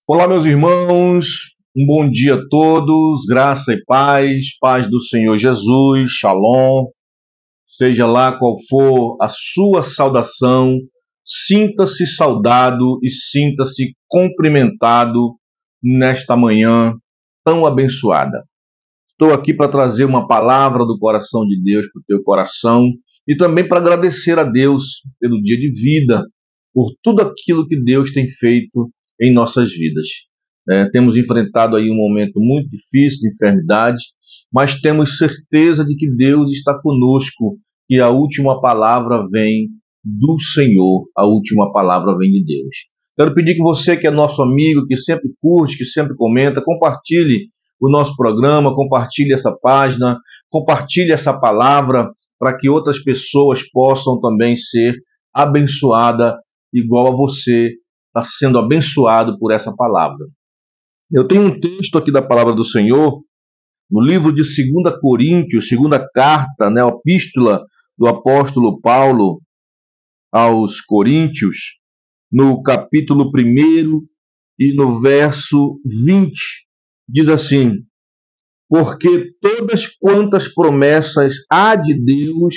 Olá, meus irmãos, um bom dia a todos, graça e paz, paz do Senhor Jesus, shalom, seja lá qual for a sua saudação, sinta-se saudado e sinta-se cumprimentado nesta manhã tão abençoada. Estou aqui para trazer uma palavra do coração de Deus para o teu coração e também para agradecer a Deus pelo dia de vida, por tudo aquilo que Deus tem feito em nossas vidas. Temos enfrentado aí um momento muito difícil de enfermidade, mas temos certeza de que Deus está conosco e a última palavra vem do Senhor, a última palavra vem de Deus. Quero pedir que você, que é nosso amigo, que sempre curte, que sempre comenta, compartilhe o nosso programa, compartilhe essa página, compartilhe essa palavra para que outras pessoas possam também ser abençoadas igual a você está sendo abençoado por essa palavra. Eu tenho um texto aqui da palavra do Senhor, no livro de 2 Coríntios, segunda carta, a epístola do apóstolo Paulo aos Coríntios, no capítulo 1 e no verso 20, diz assim: porque todas quantas promessas há de Deus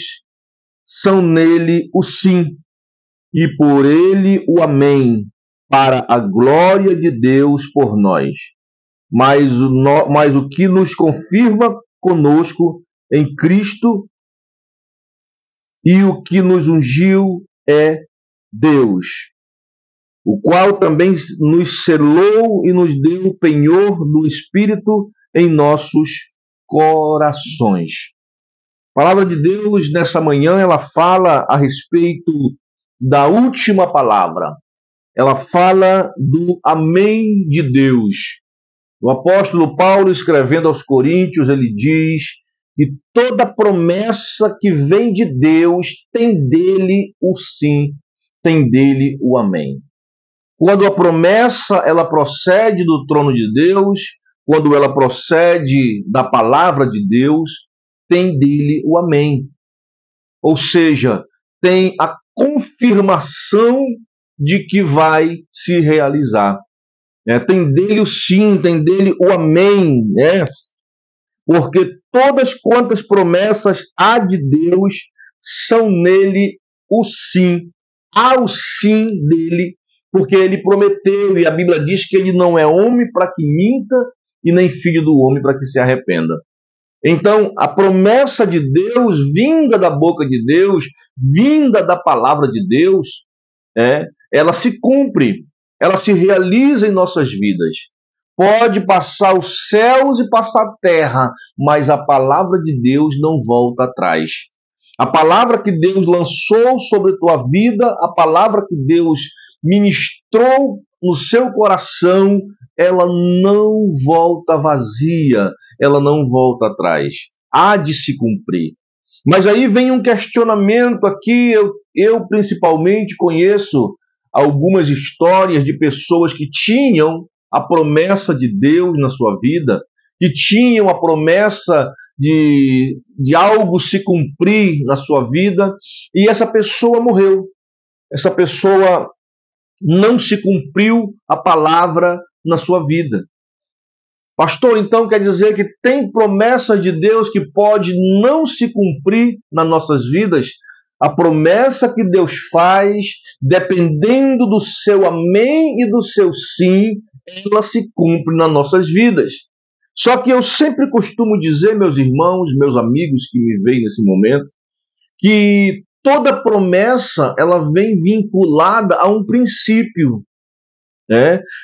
são nele o sim, e por ele o amém, para a glória de Deus por nós. Mas o que nos confirma conosco em Cristo e o que nos ungiu é Deus, o qual também nos selou e nos deu o penhor do Espírito em nossos corações. A palavra de Deus nessa manhã, ela fala a respeito da última palavra. Ela fala do amém de Deus. O apóstolo Paulo, escrevendo aos Coríntios, ele diz que toda promessa que vem de Deus tem dele o sim, tem dele o amém. Quando a promessa ela procede do trono de Deus, quando ela procede da palavra de Deus, tem dele o amém. Ou seja, tem a confirmação de que vai se realizar. Tem dele o sim, tem dele o amém, porque todas quantas promessas há de Deus são nele o sim. Há o sim dele, porque ele prometeu, e a Bíblia diz que ele não é homem para que minta, e nem filho do homem para que se arrependa. Então, a promessa de Deus, vinda da boca de Deus, vinda da palavra de Deus, ela se cumpre, ela se realiza em nossas vidas. Pode passar os céus e passar a terra, mas a palavra de Deus não volta atrás. A palavra que Deus lançou sobre a tua vida, a palavra que Deus ministrou no seu coração, ela não volta vazia, ela não volta atrás. Há de se cumprir. Mas aí vem um questionamento aqui, eu principalmente conheço algumas histórias de pessoas que tinham a promessa de Deus na sua vida, que tinham a promessa de algo se cumprir na sua vida, e essa pessoa morreu. Essa pessoa não se cumpriu a palavra na sua vida. Pastor, então quer dizer que tem promessas de Deus que pode não se cumprir nas nossas vidas? A promessa que Deus faz, dependendo do seu amém e do seu sim, ela se cumpre nas nossas vidas. Só que eu sempre costumo dizer, meus irmãos, meus amigos que me veem nesse momento, que toda promessa ela vem vinculada a um princípio,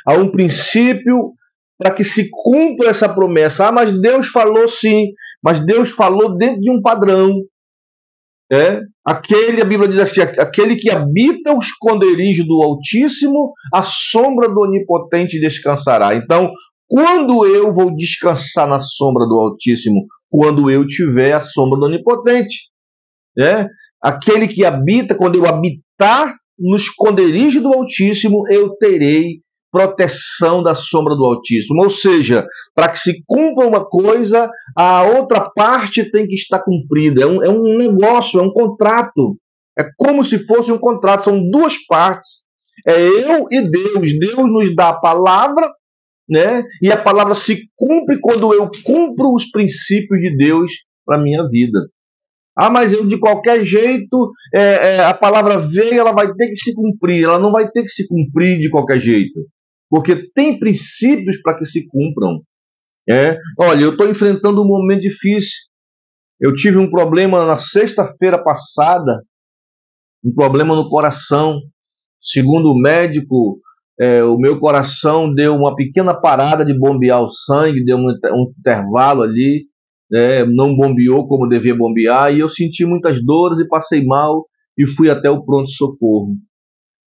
a um princípio para que se cumpra essa promessa. Ah, mas Deus falou sim, mas Deus falou dentro de um padrão. A Bíblia diz assim, aquele que habita o esconderijo do Altíssimo, a sombra do Onipotente descansará. Então, quando eu vou descansar na sombra do Altíssimo? Quando eu tiver a sombra do Onipotente. Aquele que habita, quando eu habitar no esconderijo do Altíssimo, eu terei proteção da sombra do Altíssimo. Ou seja, para que se cumpra uma coisa, a outra parte tem que estar cumprida. É um negócio, é um contrato. É como se fosse um contrato, são duas partes. É eu e Deus. Deus nos dá a palavra, né? E a palavra se cumpre quando eu cumpro os princípios de Deus para a minha vida. Ah, mas eu de qualquer jeito, a palavra veio, ela vai ter que se cumprir. Ela não vai ter que se cumprir de qualquer jeito. Porque tem princípios para que se cumpram. Olha, eu estou enfrentando um momento difícil. Eu tive um problema na sexta-feira passada, um problema no coração. Segundo o médico, o meu coração deu uma pequena parada de bombear o sangue, deu um intervalo ali, não bombeou como devia bombear, e eu senti muitas dores e passei mal e fui até o pronto-socorro.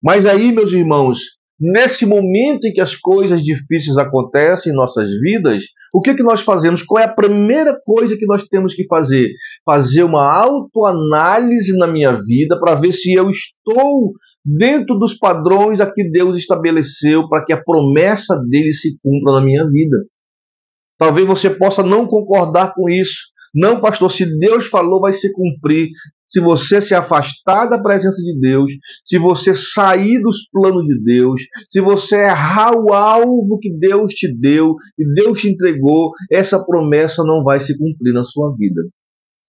Mas aí, meus irmãos, nesse momento em que as coisas difíceis acontecem em nossas vidas, o que nós fazemos? Qual é a primeira coisa que nós temos que fazer? Fazer uma autoanálise na minha vida para ver se eu estou dentro dos padrões a que Deus estabeleceu para que a promessa dele se cumpra na minha vida. Talvez você possa não concordar com isso. Não, pastor, se Deus falou, vai se cumprir. Se você se afastar da presença de Deus, se você sair dos planos de Deus, se você errar o alvo que Deus te deu e Deus te entregou, essa promessa não vai se cumprir na sua vida.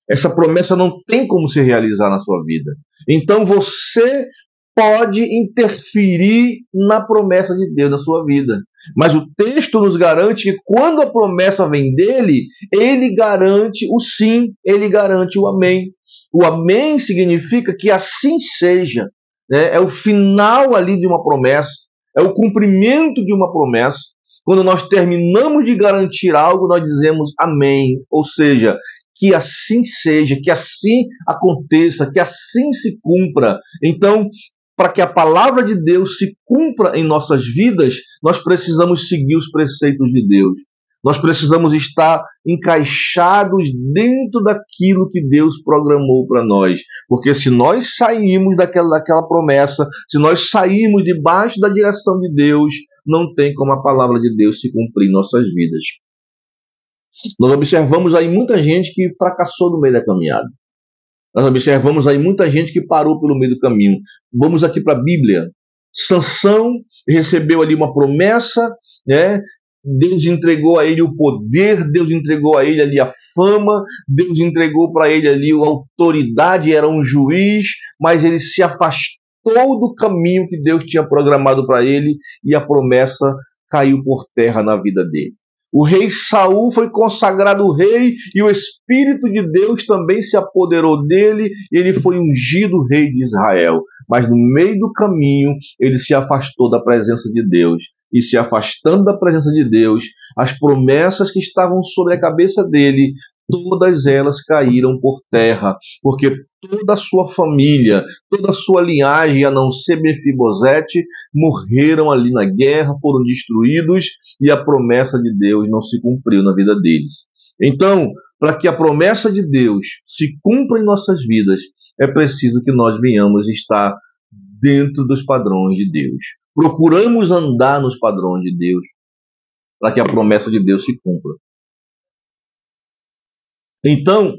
Essa promessa não tem como se realizar na sua vida. Então você pode interferir na promessa de Deus na sua vida. Mas o texto nos garante que quando a promessa vem dele, ele garante o sim, ele garante o amém. O amém significa que assim seja. É o final ali de uma promessa, é o cumprimento de uma promessa. Quando nós terminamos de garantir algo, nós dizemos amém. Ou seja, que assim seja, que assim aconteça, que assim se cumpra. Então, para que a palavra de Deus se cumpra em nossas vidas, nós precisamos seguir os preceitos de Deus. Nós precisamos estar encaixados dentro daquilo que Deus programou para nós. Porque se nós sairmos daquela promessa, se nós sairmos debaixo da direção de Deus, não tem como a palavra de Deus se cumprir em nossas vidas. Nós observamos aí muita gente que fracassou no meio da caminhada. Nós observamos aí muita gente que parou pelo meio do caminho. Vamos aqui para a Bíblia. Sansão recebeu ali uma promessa, né? Deus entregou a ele o poder, Deus entregou a ele ali a fama, Deus entregou para ele ali a autoridade, era um juiz, mas ele se afastou do caminho que Deus tinha programado para ele e a promessa caiu por terra na vida dele. O rei Saul foi consagrado rei e o Espírito de Deus também se apoderou dele e ele foi ungido rei de Israel. Mas no meio do caminho ele se afastou da presença de Deus. E se afastando da presença de Deus, as promessas que estavam sobre a cabeça dele, todas elas caíram por terra, porque toda a sua família, toda a sua linhagem, a não ser Mefibosete, morreram ali na guerra, foram destruídos e a promessa de Deus não se cumpriu na vida deles. Então, para que a promessa de Deus se cumpra em nossas vidas, é preciso que nós venhamos estar dentro dos padrões de Deus. Procuramos andar nos padrões de Deus para que a promessa de Deus se cumpra. Então,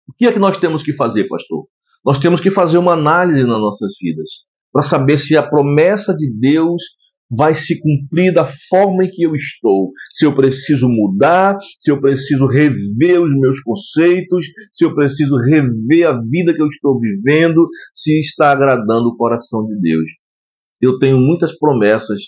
o que é que nós temos que fazer, pastor? Nós temos que fazer uma análise nas nossas vidas para saber se a promessa de Deus vai se cumprir da forma em que eu estou. Se eu preciso mudar, se eu preciso rever os meus conceitos, se eu preciso rever a vida que eu estou vivendo, se está agradando o coração de Deus. Eu tenho muitas promessas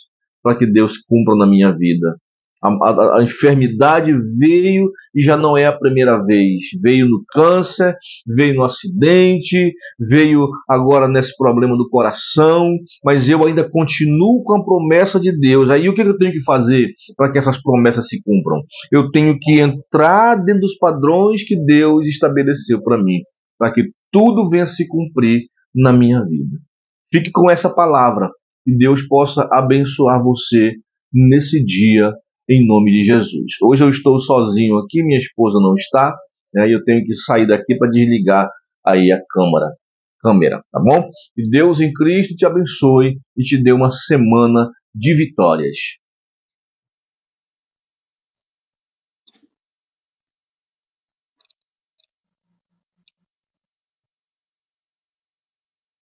para que Deus cumpra na minha vida. A enfermidade veio e já não é a primeira vez. Veio no câncer, veio no acidente, veio agora nesse problema do coração, mas eu ainda continuo com a promessa de Deus. Aí o que eu tenho que fazer para que essas promessas se cumpram? Eu tenho que entrar dentro dos padrões que Deus estabeleceu para mim, para que tudo venha se cumprir na minha vida. Fique com essa palavra, que Deus possa abençoar você nesse dia, em nome de Jesus. Hoje eu estou sozinho aqui, minha esposa não está, né, e eu tenho que sair daqui para desligar aí a câmera, tá bom? Que Deus em Cristo te abençoe e te dê uma semana de vitórias.